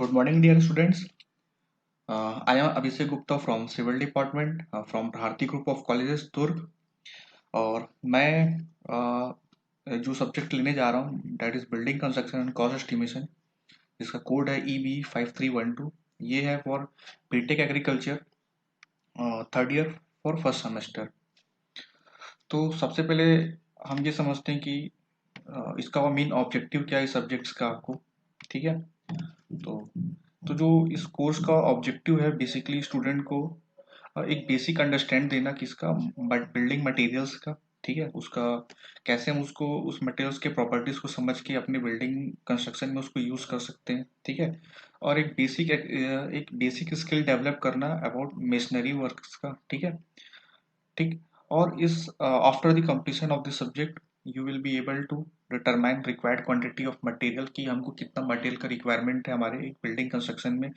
Good morning, dear students. I am Abhishek Gupta from Civil Department from Bharati Group of Colleges दुर्ग। और मैं जो subject लेने जा रहा हूँ that is building construction and cost estimation, जिसका कोड है EB5312। ये है for BTech agriculture third year for first semester. तो सबसे पहले हम ये समझते हैं कि इसका मेन ऑब्जेक्टिव क्या है इस सब्जेक्ट्स का आपको। ठीक है, तो तो जो इस कोर्स का ऑब्जेक्टिव है बेसिकली स्टूडेंट को एक बेसिक अंडरस्टैंड देना किसका, बट बिल्डिंग मटेरियल्स का। ठीक है, उसका कैसे हम उसको उस मटेरियल्स के प्रॉपर्टीज को समझ के अपने बिल्डिंग कंस्ट्रक्शन में उसको यूज कर सकते हैं। ठीक है, और एक बेसिक स्किल डेवलप करना अबाउट मेशनरी वर्क्स का। ठीक है, ठीक। और इस after the completion of the subject you will be able to determine required quantity of material, कि हमको कितना मटेरियल का रिक्वायरमेंट है हमारे एक बिल्डिंग कंस्ट्रक्शन में,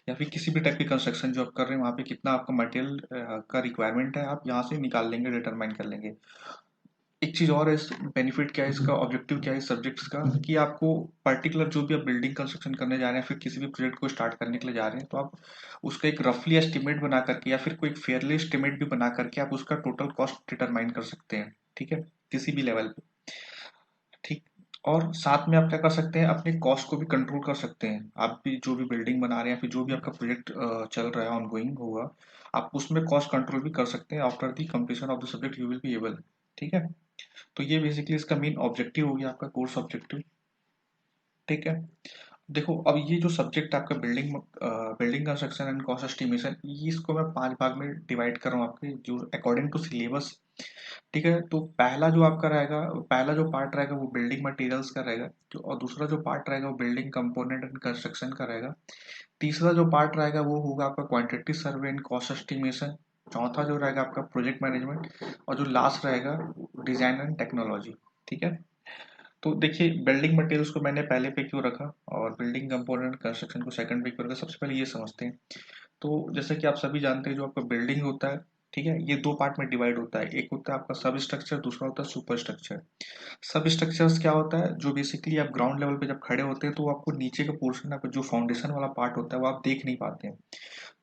या फिर किसी भी टाइप की कंस्ट्रक्शन जो आप कर रहे हैं वहाँ पे कितना आपका मटेरियल का रिक्वायरमेंट है, आप यहाँ से निकाल लेंगे, डिटरमाइन कर लेंगे। एक चीज और है, इस बेनिफिट क्या है इसका, ऑब्जेक्टिव क्या है सब्जेक्ट्स का, कि आपको पर्टिकुलर जो भी आप बिल्डिंग कंस्ट्रक्शन करने जा रहे हैं, फिर किसी भी प्रोजेक्ट को स्टार्ट करने के लिए जा रहे हैं, तो आप उसका एक रफली एस्टिमेट बना करके या फिर कोई फेयरली एस्टिमेट भी बना करके आप उसका टोटल कॉस्ट डिटरमाइन कर सकते हैं। ठीक है, किसी भी लेवल पे। ठीक। और साथ में आप क्या कर सकते हैं, अपने कॉस्ट को भी कंट्रोल कर सकते हैं। आप भी जो भी बिल्डिंग बना रहे हैं, फिर जो भी आपका प्रोजेक्ट चल रहा है, ऑनगोइंग होगा, आप उसमें कॉस्ट कंट्रोल भी कर सकते हैं। After the completion of the subject you will be able. ठीक है, तो ये बेसिकली इसका मेन ऑब्जेक्टिव हो गया आपका कोर्स ऑब्जेक्टिव। ठीक है, देखो अब ये जो सब्जेक्ट आपका building construction and cost estimation, ये इसको मैं 5 भाग में डिवाइड कर रहा हूँ आपके जो अकॉर्डिंग टू सिलेबस। ठीक है, तो पहला जो आपका रहेगा, पहला जो पार्ट रहेगा वो बिल्डिंग मटेरियल्स का रहेगा, और दूसरा जो पार्ट रहेगा वो बिल्डिंग कंपोनेंट एंड कंस्ट्रक्शन का रहेगा। तीसरा जो पार्ट रहेगा वो होगा आपका quantity survey and cost estimation. चौथा जो रहेगा आपका प्रोजेक्ट मैनेजमेंट। और जो लास्ट रहेगा डिजाइन एंड टेक्नोलॉजी। ठीक है, तो देखिए बिल्डिंग मटेरियल्स को मैंने पहले पे क्यों रखा और बिल्डिंग कंपोनेंट कंस्ट्रक्शन को सेकंड पे क्यों रखा, सबसे पहले ये समझते हैं। तो जैसे कि आप सभी जानते हैं, जो आपका बिल्डिंग होता है, ठीक है, ये दो पार्ट में डिवाइड होता है। एक होता है आपका सब स्ट्रक्चर, दूसरा होता है सुपर स्ट्रक्चर। सब स्ट्रक्चर्स क्या होता है, जो बेसिकली आप ग्राउंड लेवल पे जब खड़े होते हैं तो आपको नीचे का पोर्शन, आपका जो फाउंडेशन वाला पार्ट होता है वो आप देख नहीं पाते हैं।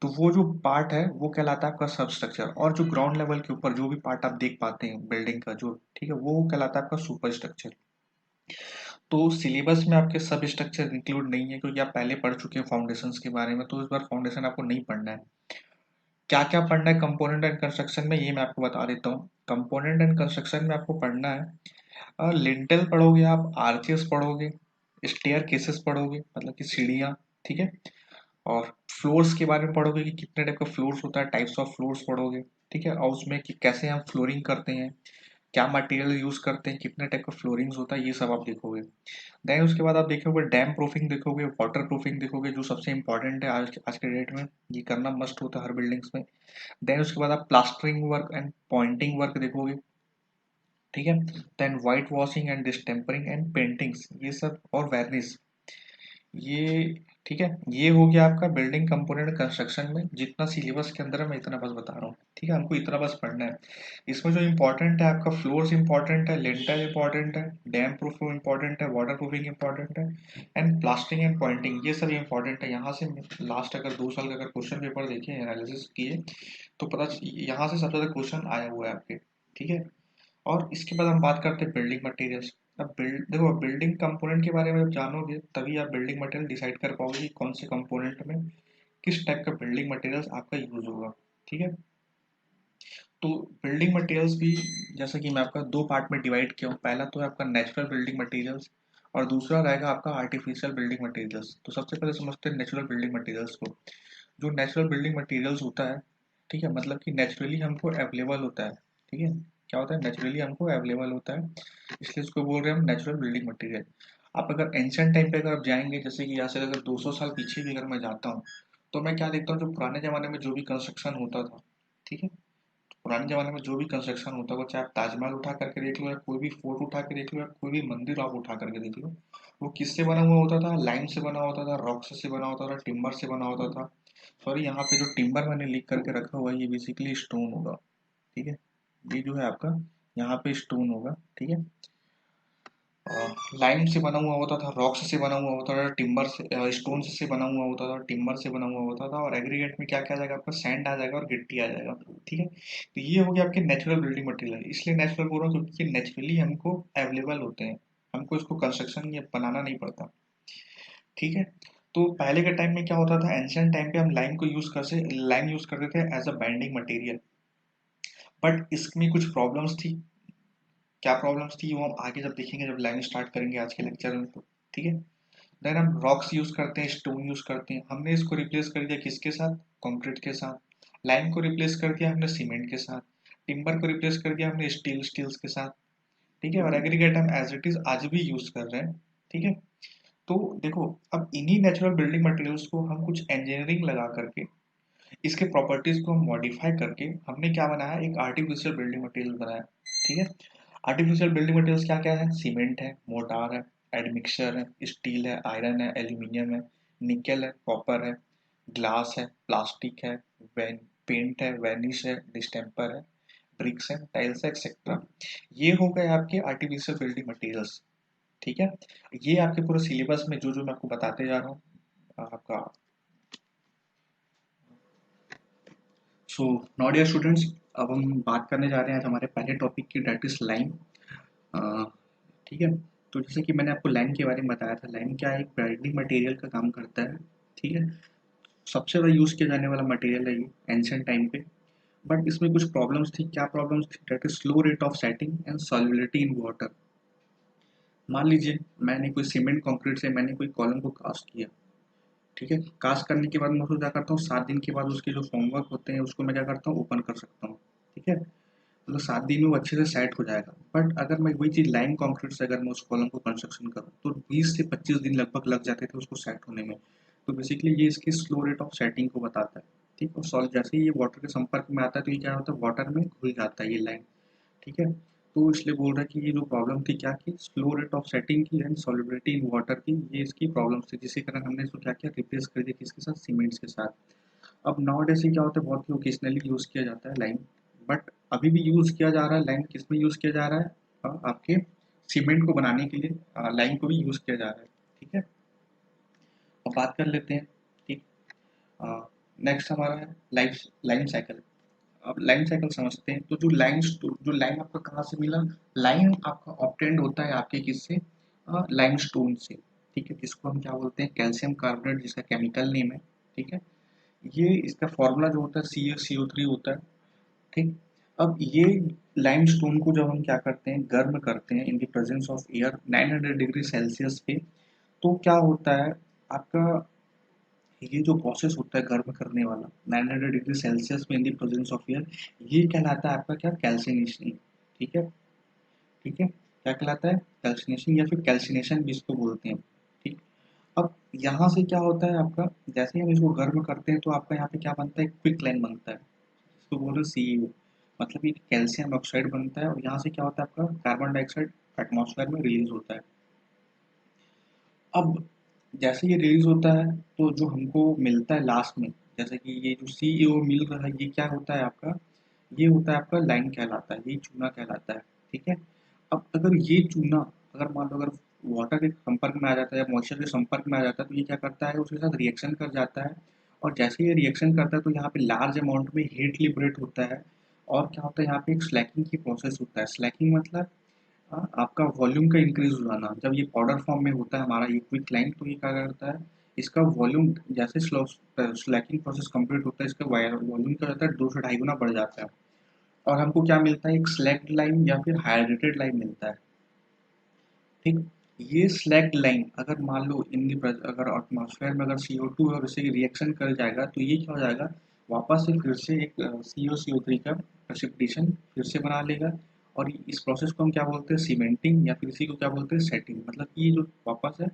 तो वो जो पार्ट है वो कहलाता है आपका सब स्ट्रक्चर। और जो ग्राउंड लेवल के ऊपर जो भी पार्ट आप देख पाते हैं बिल्डिंग का जो, ठीक है, वो कहलाता है आपका सुपर स्ट्रक्चर। तो सिलेबस में आपके सब स्ट्रक्चर इंक्लूड नहीं है, क्योंकि आप पहले पढ़ चुके हैं फाउंडेशंस के बारे में, तो इस बार फाउंडेशन आपको नहीं पढ़ना है। क्या क्या पढ़ना है कंपोनेंट एंड कंस्ट्रक्शन में, ये मैं आपको बता देता हूँ। कंपोनेंट एंड कंस्ट्रक्शन में आपको पढ़ना है लिंटेल पढ़ोगे, आप आर्चेस पढ़ोगे, स्टेयर केसेस पढ़ोगे, मतलब कि सीढ़ियाँ। ठीक है, और फ्लोर्स के बारे में पढ़ोगे कि कितने टाइप का फ्लोर्स होता है, टाइप्स ऑफ फ्लोर्स पढ़ोगे। ठीक है, और उसमें कि कैसे हम फ्लोरिंग करते हैं, क्या मटेरियल यूज करते हैं, कितने टाइप का फ्लोरिंग्स होता है, ये सब आप देखोगे। देन उसके बाद आप देखोगे डैम प्रूफिंग देखोगे, वाटर प्रूफिंग देखोगे, जो सबसे इंपॉर्टेंट है आज के डेट में, ये करना मस्ट होता है हर बिल्डिंग्स में। देन उसके बाद आप plastering work and pointing work देखोगे। ठीक है, then white washing and distempering and paintings, ये सब, और वार्निश, ये। ठीक है, ये हो गया आपका बिल्डिंग कंपोनेंट कंस्ट्रक्शन में। जितना सिलेबस के अंदर है मैं इतना बस बता रहा हूँ। ठीक है, हमको इतना बस पढ़ना है। इसमें जो इंपॉर्टेंट है आपका फ्लोर्स इंपॉर्टेंट है, लिंटर इंपॉर्टेंट है, डैम प्रूफ इंपॉर्टेंट है, वाटर प्रूफिंग इंपॉर्टेंट है, एंड प्लास्टिंग एंड पॉइंटिंग, ये सब इंपॉर्टेंट है। यहाँ से लास्ट अगर 2 साल का अगर क्वेश्चन पेपर देखिए, एनालिसिस किए, तो पता यहाँ से सबसे ज्यादा क्वेश्चन आया हुआ है आपके। ठीक है, और इसके बाद हम बात करते हैं बिल्डिंग मटेरियल्स। अब देखो बिल्डिंग कंपोनेंट के बारे में जब जानोगे तभी आप बिल्डिंग मटेरियल डिसाइड कर पाओगे कि कौन से कंपोनेंट में किस टाइप का बिल्डिंग मटेरियल्स आपका यूज होगा। ठीक है, तो बिल्डिंग मटेरियल्स भी जैसा कि मैं आपका दो पार्ट में डिवाइड किया हूँ। पहला तो है आपका नेचुरल बिल्डिंग मटेरियल्स, और दूसरा रहेगा आपका आर्टिफिशियल बिल्डिंग मटेरियल्स। तो सबसे पहले समझते हैं नेचुरल बिल्डिंग मटेरियल्स को। जो नेचुरल बिल्डिंग मटेरियल्स होता है, ठीक है, मतलब कि नेचुरली हमको अवेलेबल होता है। ठीक है, क्या होता है, नेचुरली हमको अवेलेबल होता है, इसलिए इसको बोल रहे हैं हम नेचुरल बिल्डिंग मटेरियल। आप अगर एंशियंट टाइम पे अगर आप जाएंगे, जैसे कि यहाँ से अगर 200 साल पीछे भी अगर मैं जाता हूँ, तो मैं क्या देखता हूँ, जो पुराने जमाने में जो भी कंस्ट्रक्शन होता था, ठीक है, पुराने जमाने में जो भी कंस्ट्रक्शन होता है, वो चाहे आप ताजमहल उठा करके देख लो, या कोई भी फोर्ट उठा के देख लो, या कोई भी मंदिर आप उठा करके देख लो, वो किससे बना हुआ होता था, लाइम से बना होता था, रॉक से बना होता था, टिम्बर से बना होता था। सॉरी, यहाँ पे जो टिम्बर मैंने लिख करके रखा हुआ है ये बेसिकली स्टोन होगा। ठीक है, ये जो है आपका यहाँ पे स्टोन होगा। ठीक है, लाइम से बना हुआ होता था, रॉक्स से बना हुआ होता था, टिम्बर से, स्टोन से बना हुआ होता था, टिम्बर से बना हुआ होता था, और एग्रीगेट में क्या क्या आ जाएगा आपका, सैंड आ जाएगा और गिट्टी आ जाएगा। ठीक है, तो ये हो गया आपके नेचुरल बिल्डिंग मटेरियल। इसलिए नेचुरल बोल रहा हूँ क्योंकि ये नेचुरली हमको अवेलेबल होते हैं, हमको इसको कंस्ट्रक्शन या बनाना नहीं पड़ता। ठीक है, तो पहले के टाइम में क्या होता था, एंशियंट टाइम पे हम लाइम यूज करते थे as a binding material. But इसमें कुछ प्रॉब्लम्स थी। क्या प्रॉब्लम्स थी वो हम आगे जब देखेंगे, जब लाइन स्टार्ट करेंगे आज के लेक्चर में, तो ठीक है। देन हम रॉक्स यूज करते हैं, स्टोन यूज करते हैं, हमने इसको रिप्लेस कर दिया किसके साथ, कंक्रीट के साथ। लाइम को रिप्लेस कर दिया हमने सीमेंट के साथ। टिम्बर को रिप्लेस कर दिया हमने स्टील्स के साथ। ठीक है, और एग्रीगेट हम एज इट इज आज भी यूज कर रहे हैं। ठीक है, तो देखो, अब इन्हीं नेचुरल बिल्डिंग मटेरियल्स को हम कुछ इंजीनियरिंग लगा करके, इसके प्रॉपर्टीज को हम मॉडिफाई करके हमने क्या बनाया, एक आर्टिफिशियल बिल्डिंग मटेरियल बनाया। ठीक है, आर्टिफिशियल बिल्डिंग मटेरियल्स क्या क्या है, सीमेंट है, मोर्टार है, एडमिक्सचर है, स्टील है, आयरन है, एल्यूमिनियम है, निकल है, कॉपर है, ग्लास है, प्लास्टिक है, पेंट है, वेनिश है, डिस्टेम्पर है, ब्रिक्स है, टाइल्स है, एक्सेट्रा। ये हो गए आपके आर्टिफिशियल बिल्डिंग मटेरियल्स। ठीक है, ये आपके पूरे सिलेबस में जो जो मैं आपको बताते जा रहा हूँ आपका। सो नाउ डियर स्टूडेंट्स, अब हम बात करने जा रहे हैं आज हमारे पहले टॉपिक की, डेट इज लाइन। ठीक है, तो जैसे कि मैंने आपको लाइन के बारे में बताया था, लाइन क्या है, एक बाइंडिंग मटेरियल का काम करता है। ठीक है, सबसे ज़्यादा यूज़ किया जाने वाला मटेरियल है ये एंशियंट टाइम पे। बट इसमें कुछ प्रॉब्लम्स थी। क्या प्रॉब्लम्स थी, that is slow rate of setting and solubility in water. मान लीजिए मैंने कोई सीमेंट कंक्रीट से मैंने कोई कॉलम को कास्ट किया। ठीक है, कास्ट करने के बाद मैं उसको क्या करता हूँ, 7 दिन के बाद उसके जो फॉर्मवर्क होते हैं उसको मैं क्या करता हूँ, ओपन कर सकता हूँ। ठीक है, मतलब 7 दिन में वो अच्छे से सेट हो जाएगा। बट अगर मैं वही चीज़ लाइन कंक्रीट से अगर मैं उस कॉलम को कंस्ट्रक्शन करूँ तो 20 से 25 दिन लगभग लग जाते थे उसको सेट होने में। तो बेसिकली ये इसकी स्लो रेट ऑफ सेटिंग को बताता है। ठीक, और सॉल्व जैसे ही ये वाटर के संपर्क में आता है तो ये क्या होता है, वाटर में घुल जाता है ये लाइन। ठीक है, तो इसलिए बोल रहा है कि ये जो प्रॉब्लम थी क्या की, स्लो रेट ऑफ सेटिंग की एंड सॉल्युबिलिटी इन वाटर की, ये इसकी प्रॉब्लम थी, जिसके कारण हमने इसको क्या किया, रिप्लेस कर दिया किसके साथ, सीमेंट्स के साथ। अब नाउ डेज क्या होता है, बहुत ही ओकेजनली यूज़ किया जाता है लाइन। बट अभी भी यूज़ किया जा रहा है लाइन, किस में यूज़ किया जा रहा है, आपके सीमेंट को बनाने के लिए लाइन को भी यूज़ किया जा रहा है। ठीक है, अब बात कर लेते हैं। ठीक, नेक्स्ट हमारा है लाइफ लाइन साइकिल। अब लाइन साइकिल समझते हैं, तो जो लाइन आपका कहाँ से मिला, लाइन आपका ऑब्टेंड होता है आपके किससे, लाइम स्टोन से। ठीक है, जिसको हम क्या बोलते हैं, कैल्शियम कार्बोनेट, जिसका केमिकल नेम है। ठीक है, ये इसका फॉर्मूला जो होता है CaCO3 होता है। ठीक, अब ये लाइमस्टोन को जब हम क्या करते हैं, गर्म करते हैं in the presence of air 900 degree Celsius पे, तो क्या होता है आपका, ये जो प्रोसेस होता है गर्म करने वाला 900 डिग्री सेल्सियस में in the presence of air, ये कहलाता है आपका क्या, कैल्सिनेशन। ठीक है, ठीक है, क्या कहलाता है, कैल्सिनेशन, या फिर कैल्सिनेशन भी इसको बोलते हैं। ठीक, अब यहाँ से क्या होता है आपका, जैसे ही हम इसको गर्म करते हैं तो आपका यहाँ पे क्या बनता है, क्विक लाइन बनता है, इसको बोल रहे हैं CaO। मतलब ये कैल्शियम ऑक्साइड बनता है और यहाँ से क्या होता है आपका, कार्बन डाइऑक्साइड एटमॉस्फेयर में रिलीज होता है। अब जैसे ये रिलीज होता है तो जो हमको मिलता है लास्ट में, जैसे कि ये जो CaO मिल रहा है, ये क्या होता है आपका, ये होता है आपका लाइन कहलाता है, ये चूना कहलाता है। ठीक है, अब अगर ये चूना, अगर मान लो अगर वाटर के संपर्क में आ जाता है या मॉइस्चर के संपर्क में आ जाता है तो ये क्या करता है, उसके साथ रिएक्शन कर जाता है। और जैसे ये रिएक्शन करता है तो यहाँ पे लार्ज अमाउंट में हीट लिबरेट होता है। और क्या होता है, यहाँ पे एक स्लैकिंग की प्रोसेस होता है। स्लैकिंग मतलब आपका वॉल्यूम का इंक्रीज हो जाना। जब ये पाउडर फॉर्म में होता है हमारा ये क्विक लाइन, तो ये क्या करता है, इसका वॉल्यूम जैसे स्लैकिंग प्रोसेस कंप्लीट होता है, इसका वॉल्यूम क्या होता है, 2 से 2.5 गुना बढ़ जाता है। और हमको क्या मिलता है, एक स्लैक्ड लाइन या फिर हाइड्रेटेड लाइन मिलता है। ठीक, ये स्लैक्ड लाइन अगर मान लो अगर एटमॉस्फेयर में अगर CO2 और इससे रिएक्शन कर जाएगा तो ये क्या हो जाएगा, वापस से फिर से एक CaCO3 का प्रेसिपिटेशन फिर से बना लेगा। और इस प्रोसेस को हम क्या बोलते हैं, सीमेंटिंग, या फिर इसी को क्या बोलते हैं, सेटिंग। मतलब कि ये जो वापस है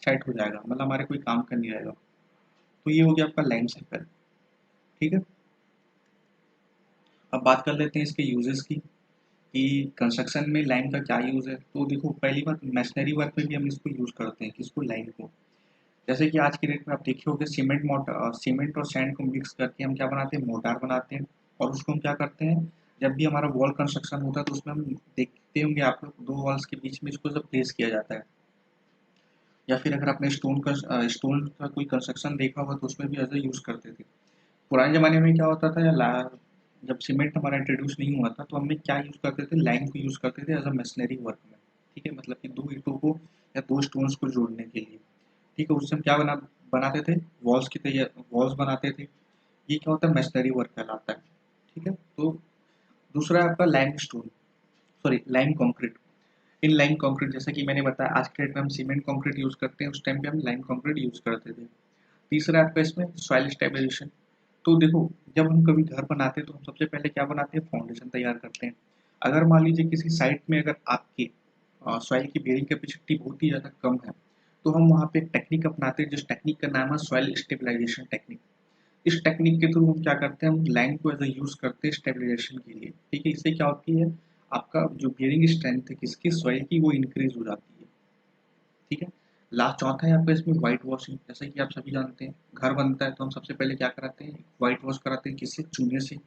सेट हो जाएगा, मतलब हमारे कोई काम का नहीं रहेगा। तो ये हो गया आपका लाइन साइकिल। ठीक है, अब बात कर लेते हैं इसके यूजेस की, कि कंस्ट्रक्शन में लाइन का क्या यूज़ है। तो देखो, पहली बात, मशीनरी वर्क में भी हम इसको यूज़ करते हैं, किसको, लाइन को। जैसे कि आज की डेट में आप देखे होंगे, सीमेंट और सैंड को मिक्स करके हम क्या बनाते हैं, मोर्टार बनाते हैं। और उसको हम क्या करते हैं, जब भी हमारा वॉल कंस्ट्रक्शन होता है तो उसमें हम देखते होंगे आप लोग, दो वॉल्स के बीच में इसको जब प्लेस किया जाता है, या फिर अगर आपने स्टोन का कोई कंस्ट्रक्शन देखा होगा तो उसमें भी ऐसा यूज़ करते थे। पुराने ज़माने में क्या होता था, जब सीमेंट हमारा इंट्रोड्यूस नहीं हुआ था तो हम क्या यूज़ करते थे, लाइम को यूज़ करते थे एज अ मशीनरी वर्क में। ठीक है, मतलब कि दो ईंटों को या दो स्टोन्स को जोड़ने के लिए। ठीक है, उससे हम क्या बनाते थे, वॉल्स की तैयार वॉल्स बनाते थे। ये क्या होता है, मशीनरी वर्क कहलाता है। ठीक है, तो दूसरा है आपका lime stone, sorry lime concrete. इन लाइम कंक्रीट, जैसा कि मैंने बताया आज के डेट में हम सीमेंट कंक्रीट यूज़ करते हैं, उस टाइम पे हम लाइम कंक्रीट यूज़ करते थे। तीसरा आपका इसमें सॉइल स्टेबलाइजेशन। तो देखो, जब हम कभी घर बनाते हैं तो हम सबसे पहले क्या बनाते हैं, फाउंडेशन तैयार करते हैं। अगर मान लीजिए किसी साइट में अगर आपकी सॉइल की बेरिंग कैपेसिटी बहुत ही ज़्यादा कम है, तो हम वहाँ पे एक टेक्निक अपनाते हैं, जिस टेक्निक का नाम है सॉइल स्टेबलाइजेशन टेक्निक। इस टेक्निक के थ्रू हम क्या करते हैं, हम लाइम को एज अ यूज़ करते हैं स्टेबलाइजेशन के लिए। ठीक है, इससे क्या होती है, आपका जो बेरिंग स्ट्रेंथ है किसकी, सॉइल की, वो इंक्रीज हो जाती है। ठीक है, लास्ट चौथा है आपका इसमें व्हाइट वॉशिंग। जैसे कि आप सभी जानते हैं, घर बनता है तो हम सबसे पहले क्या कराते हैं, व्हाइट वॉश कराते हैं, किससे, चूने से।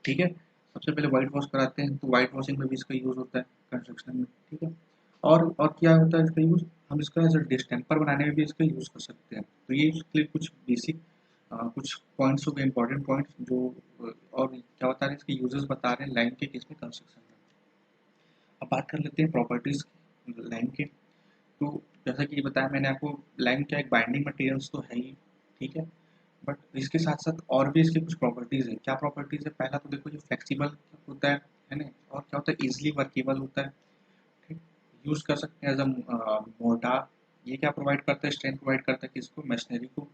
ठीक है, सबसे पहले व्हाइट वॉश कराते हैं, तो व्हाइट वॉशिंग में भी इसका यूज़ होता है कंस्ट्रक्शन में। ठीक है, और क्या होता है इसका यूज़, हम इसका एज अ डिस्टेम्पर बनाने में भी इसका यूज़ कर सकते हैं। तो ये इसके लिए कुछ बेसिक कुछ पॉइंट्स हो गए, इंपॉर्टेंट पॉइंट्स जो और क्या बता रहे हैं, इसके यूजेस बता रहे हैं लाइन के किस में, कंस्ट्रक्शन में। अब बात कर लेते हैं प्रॉपर्टीज लाइन के। तो जैसा कि बताया मैंने आपको, लाइम क्या एक बाइंडिंग मटेरियल्स तो है ही। ठीक है, बट इसके साथ साथ और भी इसके कुछ प्रॉपर्टीज़ हैं। क्या प्रॉपर्टीज़ है, पहला तो देखो, ये फ्लेक्सिबल होता है ना, और क्या होता है, इजीली वर्केबल होता है। ठीक, यूज़ कर सकते हैं एज अ मोर्टार। ये क्या प्रोवाइड करता है, स्ट्रेंथ प्रोवाइड करता है किसको, मशीनरी को।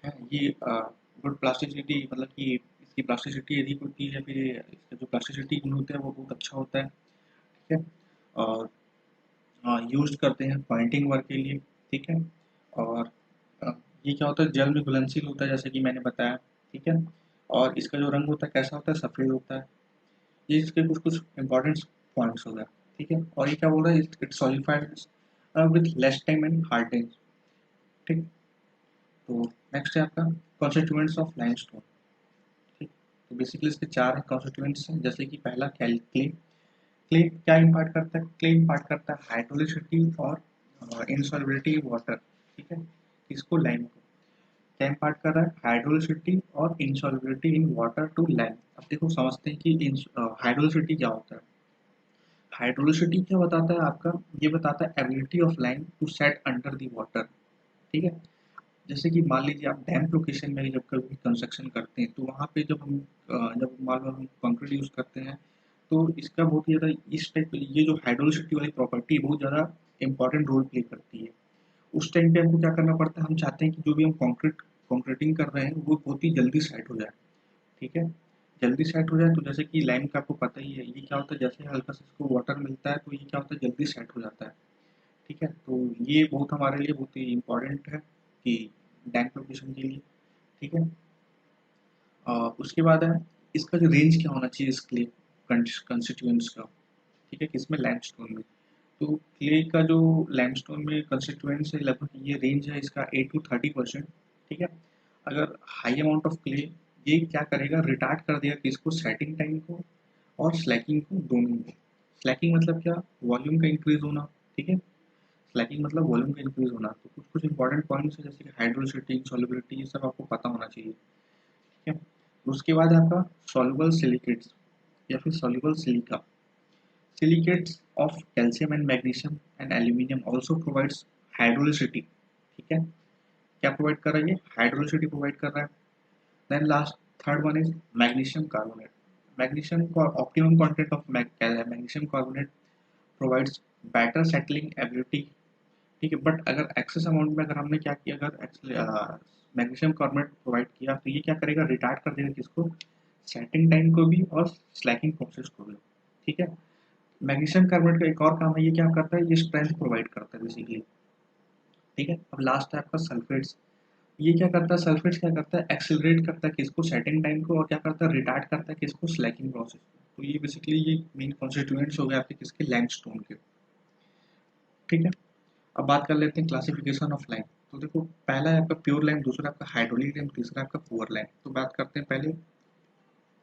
है ये गुड प्लास्टिसिटी, मतलब कि इसकी प्लास्टिसिटी अधिक होती है, फिर इसका जो प्लास्टिसिटी गुण होता है वो बहुत अच्छा होता है। ठीक है, और यूज़ करते हैं पॉइंटिंग वर्क के लिए। ठीक है, और अ, ये क्या होता है, जल में घुलनशील होता है, जैसे कि मैंने बताया। ठीक है, और इसका जो रंग होता है कैसा होता है, सफ़ेद होता है। ये इसके कुछ कुछ इंपॉर्टेंट पॉइंट्स हो गए। ठीक है, और ये क्या बोल रहा है, it solidified with less time and hardening. ठीक, तो नेक्स्ट है आपका कॉन्स्टिट्यूएंट्स ऑफ लाइमस्टोन। ठीक, तो बेसिकली इसके चार कॉन्स्टिट्यूएंट्स हैं। जैसे कि पहला क्ले। क्ले क्या इम्पार्ट करता है, क्ले इम्पार्ट करता है हाइड्रोलिसिटी और इनसॉल्युबिलिटी वाटर। ठीक है, इसको लाइम को क्या इम्पार्ट कर रहा है, हाइड्रोलिसिटी और insolubility in water to lime. अब देखो, समझते हैं कि हाइड्रोलिसिटी क्या होता है। हाइड्रोलिसिटी क्या बताता है आपका, ये बताता है ability of lime to set under the water. ठीक है, जैसे कि मान लीजिए आप डैम लोकेशन में जब कभी कंस्ट्रक्शन करते हैं तो वहाँ पे जब मान लो हम कंक्रीट यूज़ करते हैं, तो इसका बहुत ही ज़्यादा इस टाइप, ये जो हाइड्रोलिसिटी वाली प्रॉपर्टी बहुत ज़्यादा इंपॉर्टेंट रोल प्ले करती है। उस टाइम पे हमको क्या करना पड़ता है, हम चाहते हैं कि जो भी हम कंक्रीटिंग कर रहे हैं वो बहुत ही जल्दी सेट हो जाए। ठीक है, जल्दी सेट हो जाए, तो जैसे कि लाइम का आपको पता ही है, ये क्या होता है, जैसे हल्का सा इसको वाटर मिलता है तो ये क्या होता है, जल्दी सेट हो जाता है। ठीक है, तो ये बहुत हमारे लिए बहुत ही इम्पोर्टेंट है कि डैम लोकेशन के लिए। ठीक है, उसके बाद है इसका जो रेंज क्या होना चाहिए, इस क्ले कंस्टिट्यूएंट्स का। ठीक है, किसमें, लाइमस्टोन में। तो क्ले का जो लाइमस्टोन में कंस्टिट्यूएंट्स है, लगभग ये रेंज है इसका 8 to 30%। ठीक है, अगर हाई अमाउंट ऑफ क्ले, ये क्या करेगा, रिटार्ड कर देगा किसको, सेटिंग टाइम को और स्लैकिंग को, दोनों को। स्लैकिंग मतलब क्या, वॉल्यूम का इंक्रीज होना। ठीक है, स्लैकिंग मतलब वॉल्यूम का इंक्रीज होना। तो कुछ कुछ इंपॉर्टेंट पॉइंट्स है, जैसे कि हाइड्रोलिसिटी, सॉल्युबिलिटी, ये सब आपको पता होना चाहिए। ठीक है, उसके बाद है आपका सॉल्युबल सिलिकेट्स या फिर soluble silica. Silicates of calcium and magnesium and aluminium also provides hydraulicity. ठीक है, क्या प्रोवाइड कर रहा है, ये हाइड्रोलिसिटी प्रोवाइड कर रहा है। Then last, third one is magnesium carbonate. Magnesium का optimum content of magnesium carbonate provides better setting ability. ठीक है, बट अगर एक्सेस अमाउंट में अगर हमने क्या किया, अगर मैग्नीशियम कार्बोनेट प्रोवाइड किया तो ये क्या करेगा, रिटार्ड कर देगा किसको, सेटिंग टाइम को भी और स्लैकिंग प्रोसेस को भी। ठीक है, मैग्नीशियम कार्बोनेट का एक और काम है, ये क्या करता है, ये स्ट्रेंथ प्रोवाइड करता है बेसिकली। ठीक है, अब लास्ट है आपका सल्फेट्स। ये क्या करता है, सल्फेट्स क्या करता है, एक्सेलरेट करता है किसको, सेटिंग टाइम को, और क्या करता है, रिटार्ड करता है किसको, स्लैकिंग प्रोसेस को। तो ये बेसिकली ये मेन कॉन्स्टिट्यूएंट्स हो गए आपके किसके, लाइमस्टोन के। ठीक है, अब बात कर लेते हैं क्लासिफिकेशन ऑफ लाइम। तो देखो, पहला है आपका प्योर लाइम, दूसरा आपका हाइड्रोलिक लाइम, तीसरा आपका पुअर लाइम। तो बात करते हैं पहले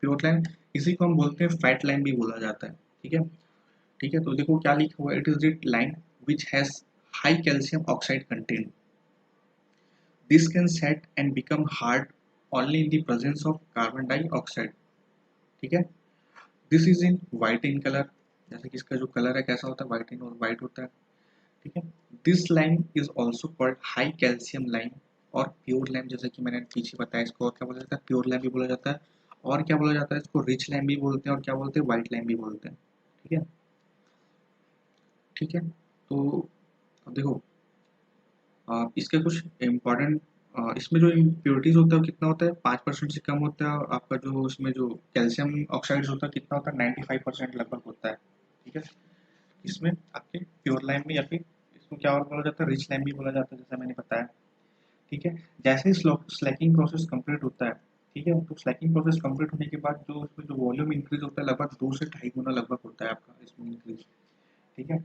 प्योर लाइम। इसी को हम बोलते हैं फैट लाइम भी बोला जाता है। ठीक है, ठीक है, तो देखो क्या लिखा हुआ है, it is the lime which has high calcium oxide content, this can set and become hard only in the presence of carbon dioxide. ठीक है, this is in white in colour, जैसे कि इसका जो कलर है कैसा होता है, व्हाइट इन और व्हाइट होता है। ठीक है, this lime is also called high calcium lime और प्योर लाइम, जैसे कि मैंने पीछे बताया, इसको और क्या बोला जाता है, प्योर लाइम भी बोला जाता है, और क्या बोला जाता है, इसको रिच लाइम भी बोलते हैं, और क्या बोलते हैं, व्हाइट लाइम भी बोलते हैं। ठीक है, ठीक है, तो अब देखो इसके कुछ इम्पोर्टेंट, इसमें जो इम्प्योरिटीज होता है वो कितना होता है, 5% से कम होता है, और आपका जो इसमें जो कैल्शियम ऑक्साइड होता है कितना होता है, 95% लगभग होता है। ठीक है, इसमें आपके प्योर लाइम में, या फिर इसको क्या और बोला जाता है, रिच लाइम भी बोला जाता है, जैसा मैंने बताया। ठीक है, जैसे ही स्लैकिंग प्रोसेस कंप्लीट होता है, ठीक है, तो स्लैकिंग प्रोसेस कंप्लीट होने के बाद जो इसमें जो वॉल्यूम इंक्रीज होता है लगभग 2 से 2.5 गुना लगभग होता है आपका इसमें इंक्रीज। ठीक है,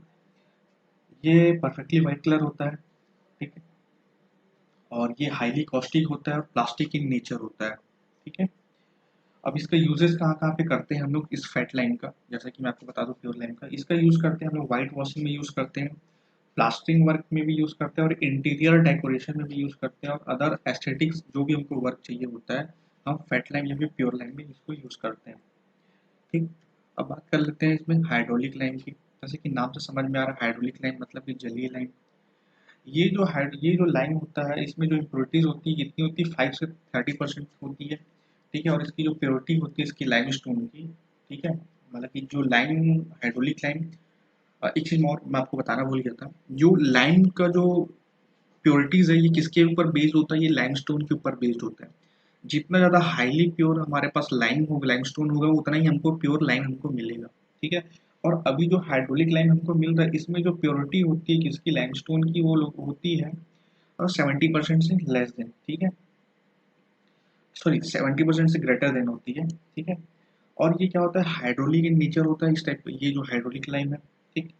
ये परफेक्टली वाइट कलर होता है। ठीक है, और ये हाईली कॉस्टिक होता है और प्लास्टिक इन नेचर होता है। ठीक है, अब इसका यूजेस कहाँ कहाँ पे करते हैं हम लोग, इस फैट लाइन का, जैसा कि मैं आपको बता दूं, प्योर लाइन का इसका यूज करते हैं हम लोग वाइट वॉशिंग में यूज करते हैं, प्लास्टरिंग वर्क में भी यूज करते हैं, और इंटीरियर डेकोरेशन में भी यूज करते हैं, और अदर एस्थेटिक्स जो भी हमको वर्क चाहिए होता है, हम फैट लाइन या फिर प्योर लाइन में इसको यूज करते हैं। ठीक, अब बात कर लेते हैं इसमें हाइड्रोलिक लाइन की, जैसे कि नाम से समझ में आ रहा है, हाइड्रोलिक लाइन मतलब कि जलीय लाइन। ये जो लाइन होता है, इसमें जो इम्प्योरिटीज होती है कितनी होती है, 5 से 30% होती है। ठीक है, और इसकी जो प्योरिटी होती है इसकी लाइम स्टोन की, ठीक है, मतलब कि जो लाइम, हाइड्रोलिक लाइम, एक चीज और मैं आपको बताना भूल गया था, जो लाइम का जो प्योरिटीज है ये किसके ऊपर बेस्ड होता है, ये लाइमस्टोन के ऊपर बेस्ड होता है। जितना ज्यादा हाईली प्योर हमारे पास लाइम होगा, लाइमस्टोन होगा, उतना ही हमको प्योर लाइम हमको मिलेगा। ठीक है, और अभी जो हाइड्रोलिक लाइम हमको मिल रहा है इसमें जो प्योरिटी होती है किसकी, लाइमस्टोन की, वो लोग होती है और 70% से लेस देन, ठीक है, सॉरी 70% से ग्रेटर देन होती है। ठीक है, और ये क्या होता है, हाइड्रोलिक इन नेचर होता है इस टाइप, ये जो हाइड्रोलिक लाइम है, ठीक,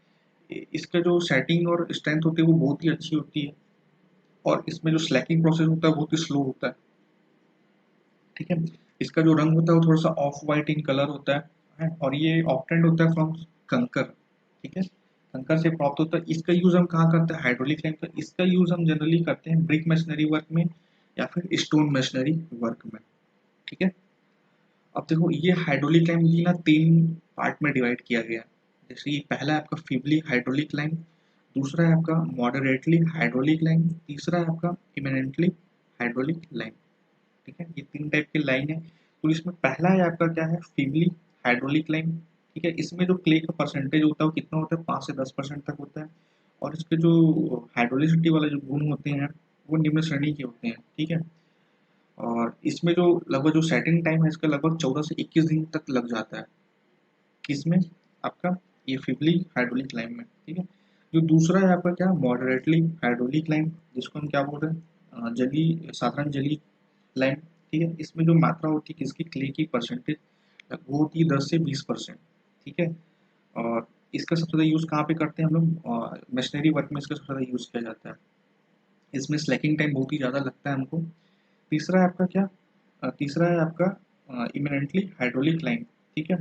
इसका जो सेटिंग और स्ट्रेंथ होती है वो बहुत ही अच्छी होती है, और इसमें जो स्लैकिंग प्रोसेस होता है बहुत ही स्लो होता है। ठीक है, इसका जो रंग होता है वो थोड़ा सा ऑफ वाइट इन कलर होता है, और ये ऑप्टेंड होता है फ्रॉम कंकर। ठीक है, कंकर से प्राप्त होता है। इसका यूज हम कहाँ करते हैं, हाइड्रोलिक लाइम का इसका यूज हम जनरली करते हैं ब्रिक मशीनरी वर्क में या फिर स्टोन मशीनरी वर्क में। ठीक है, अब देखो ये हाइड्रोलिक लाइम की ना 3 पार्ट में डिवाइड किया गया है। जैसे ये पहला है आपका फीबली हाइड्रोलिक लाइम, दूसरा है आपका मॉडरेटली हाइड्रोलिक लाइम, तीसरा है आपका इमिनेंटली हाइड्रोलिक लाइम। ठीक है, ये 3 टाइप की लाइन है। तो इसमें पहला है आपका क्या है, फीबली हाइड्रोलिक लाइन। ठीक है, इसमें जो क्ले का परसेंटेज होता है वो कितना होता है, 5 से 10% तक होता है, और इसके जो हाइड्रोलिसिटी वाले जो गुण होते हैं वो निम्न श्रेणी के होते हैं। ठीक है, और इसमें जो लगभग जो सेटिंग टाइम है इसका लगभग 14 से 21 दिन तक लग जाता है, किसमें, आपका ये फीबली हाइड्रोलिक लाइन में। ठीक है, जो दूसरा है आपका क्या, मॉडरेटली हाइड्रोलिक लाइन, जिसको हम क्या बोल रहे हैं, जली, साधारण जली लाइन। ठीक है, इसमें जो मात्रा होती है किसकी, क्ले की परसेंटेज, वो होती है 10 से 20%। ठीक है, और इसका सबसे ज़्यादा यूज़ कहाँ पे करते हैं हम लोग, मशीनरी वर्क में इसका सबसे ज़्यादा यूज़ किया जाता है। इसमें स्लैकिंग टाइम बहुत ही ज़्यादा लगता है हमको। तीसरा है आपका क्या, तीसरा है आपका इमिनेंटली हाइड्रोलिक लाइन। ठीक है,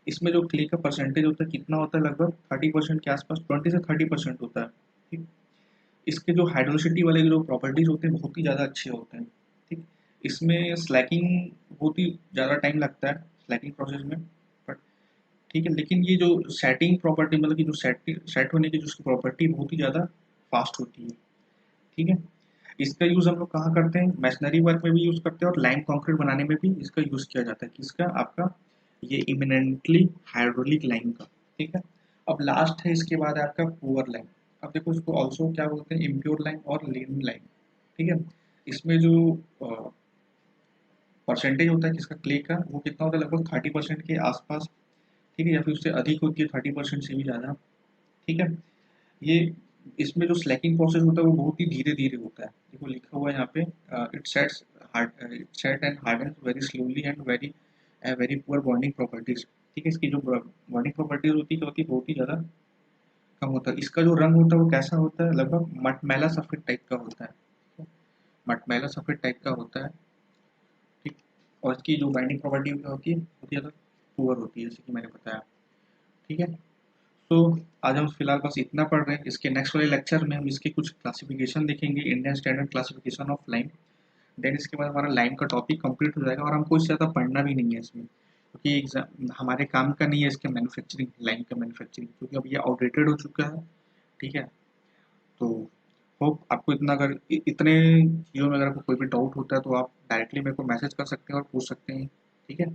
इसमें जो क्ले का परसेंटेज होता है कितना होता है, लगभग 30% के आसपास, 20 से 30% होता है। ठीक, इसके जो हाइड्रोसिटी वाले जो प्रॉपर्टीज होते हैं बहुत ही ज़्यादा अच्छे होते हैं। ठीक, इसमें स्लैकिंग बहुत ही ज़्यादा टाइम लगता है स्लैकिंग प्रोसेस में, बट ठीक है, लेकिन ये जो सेटिंग प्रॉपर्टी, मतलब कि जो सेट होने की जो उसकी प्रॉपर्टी बहुत ही ज़्यादा फास्ट होती है। ठीक है, इसका यूज़ हम लोग कहाँ करते हैं, मशीनरी वर्क में भी यूज़ करते हैं, और लाइम कंक्रीट बनाने में भी इसका यूज़ किया जाता है, किसका, आपका ये इमिनेंटली हाइड्रोलिक लाइन का। ठीक है, अब लास्ट है इसके बाद आपका पुअर लाइन। अब देखो इसको ऑल्सो क्या बोलते हैं, इम्प्योर लाइन और लीन लाइन। ठीक है, इसमें जो परसेंटेज होता है किसका, क्ले का, वो कितना होता है, लगभग 30% के आसपास। ठीक है, या फिर उससे अधिक होती है, 30% से भी ज़्यादा। ठीक है, ये इसमें जो स्लैकिंग प्रोसेस होता है वो बहुत ही धीरे धीरे होता है, देखो लिखा हुआ है यहाँ पे, it sets hard, it set and harden very slowly and very very poor bonding properties. ठीक है, इसकी जो बॉन्डिंग प्रॉपर्टीज होती है होती है बहुत ही ज़्यादा कम होता है। इसका जो रंग होता है वो कैसा होता है, लगभग मटमैला सफ़ेद टाइप का होता है, मटमैला सफ़ेद टाइप का होता है। ठीक, और इसकी जो बाइंडिंग प्रॉपर्टी होती है बहुत ज़्यादा पुअर होती है, जैसे कि मैंने बताया। ठीक है, तो आज हम फिलहाल बस इतना पढ़ रहे हैं। इसके नेक्स्ट वाले लेक्चर में हम इसकी कुछ क्लासिफिकेशन देखेंगे, Indian standard classification of line. Then इसके बाद हमारा लाइन का टॉपिक कंप्लीट हो जाएगा और हमको इससे ज़्यादा पढ़ना भी नहीं है इसमें, क्योंकि एग्जाम हमारे काम का नहीं है इसके मैन्युफैक्चरिंग, लाइन का मैन्युफैक्चरिंग, क्योंकि अब ये आउटडेटेड हो चुका है। ठीक है, तो होप आपको इतना, अगर इतने चीज़ों में अगर आपको कोई भी डाउट होता है तो आप डायरेक्टली मेरे को मैसेज कर सकते हैं और पूछ सकते हैं। ठीक है।